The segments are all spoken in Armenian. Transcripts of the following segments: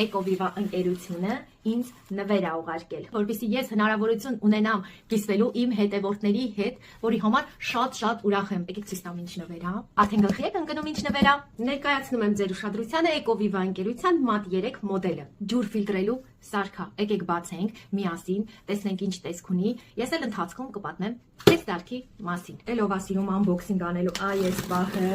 Էկովիվա ընկերությունը ինձ նվեր է ուղարկել, որպեսզի ես հնարավորություն ունենամ կիսվելու իմ հետևորդների հետ, որի համար շատ ուրախ եմ։ Եկեք ցույց տամ ինչ նվեր է։ Արդեն գլխի եք ընկնում ինչ նվեր է։ Ներկայացնում եմ ձեր ուշադրությանը Էկովիվա ընկերության Mat 3 մոդելը։ Ջուր ֆիլտրելու սարքա։ Եկեք բացենք միասին, տեսնենք ինչ տեսք ունի։ Ես էլ ընթացքում կպատմեմ այս սարքի մասին։ Էլով ասիրում անբոքսինգ անելու այս բախը։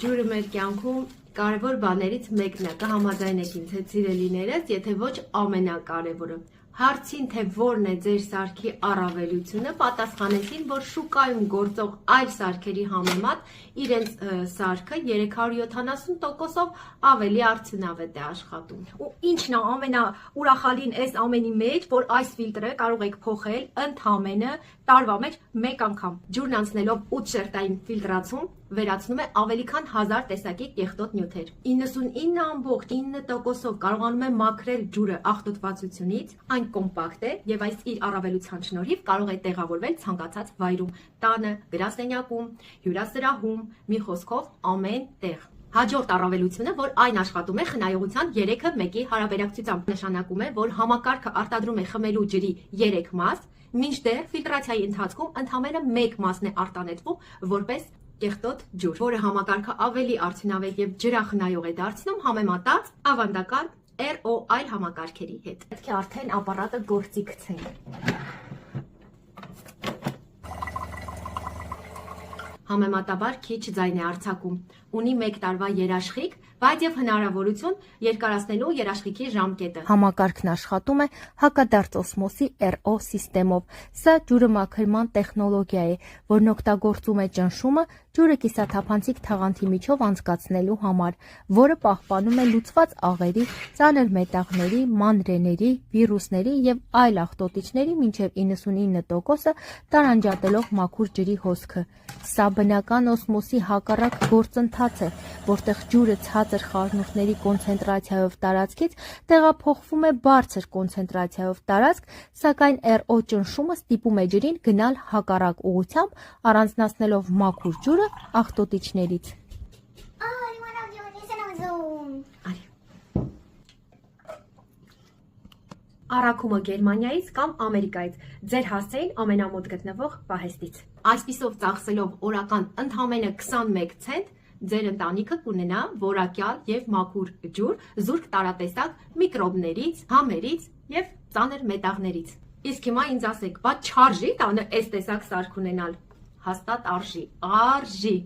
Ջուրը մեր կյանքում կարևոր բաներից մեկն է, կհամաձայնեք ինձ հետ սիրելիներս, եթե ոչ ամենակարևորը։ Հարցին, թե որն է ձեր սարքի առավելությունը, պատասխանեցին, որ շուկայում գործող այլ սարքերի համեմատ իրենց սարքը 370%-ով ավելի արդյունավետ է աշխատում։ Ու ինչն է ամենաուրախալին այս ամենի մեջ, որ այս ֆիլտրը կարող եք փոխել ընդամենը տարվա մեջ մեկ անգամ։ Ջուրն անցնելով 8 շերտային ֆիլտրացում վերացնում է ավելի քան 1000 տեսակի կեղտոտ նյութեր։ 99.9%-ով կարողանում է մաքրել ջուրը աղտոտվածությունից, այն կոմպակտ է եւ այս իր առավելության շնորհիվ կարող է տեղավորվել ցանկացած վայրում՝ տանը, գրասենյակում, հյուրասրահում, մի խոսքով ամեն տեղ։ Հաջորդ առավելությունը, որ այն աշխատում է խնայողության 3-ը 1-ի հարաբերակցությամբ, նշանակում է, որ համակարգը արտադրում է խմելու ջրի 3 մաս, մինչդեռ ֆիլտրացիայի ընթացքում ընդամենը 1 մասն է արտանետվում որպես կեղտոտ ջուր, որը համակարգը ավելի արդյունավետ եւ ջրախնայող է դարձնում համեմատած ավանդական RO այլ համակարգերի հետ։ Պետք է արդեն ապարատը գործի գցենք։ Համեմատաբար քիչ ձայն է արձակում, ունի 1 տարվա երաշխիք, բայց եւ հնարավորություն երկարացնելու երաշխիքի ժամկետը։ Համակարգն աշխատում է հակադարձ օսմոսի RO սիստեմով։ Սա ջուրը մաքրման տեխնոլոգիա է, որն օգտագործում է ճնշումը ջուրը կիսաթափանցիկ թաղանթի միջով անցկացնելու համար, որը պահպանում է լուծված աղերի, ծանր մետաղների, մանրեների, վիրուսների եւ այլ աղտոտիչների մինչեւ 99%-ը տարանջատելով մաքուր ջրի հոսքը։ Սա բնական օսմոսի հակառակ գործընթաց է, որտեղ ջուրը ցածր խառնուրդների կոնցենտրացիայով տարածքից տեղափոխվում է բարձր կոնցենտրացիայով տարածք, սակայն RO ճնշումը ստիպում է ջրին գնալ հակառակ ուղղությամբ, առանձնացնելով մաքուր ջուրը աղտոտիչներից։ Առաքումը Գերմանիայից կամ Ամերիկայից, ձեր հասցեին ամենամոտ գտնվող պահեստից։ Այսպիսով ծախսելով օրական ընդամենը 21 ցենտ, ձեր ընտանիքը կունենա որակյալ եւ մաքուր ջուր, զուրկ տարատեսակ միկրոբներից, համերից եւ ծանր մետաղներից։ Իսկ հիմա ինձ ասեք, բա չարժի տանը այս տեսակ սարք ունենալ։ Հաստատ արժի, արժի։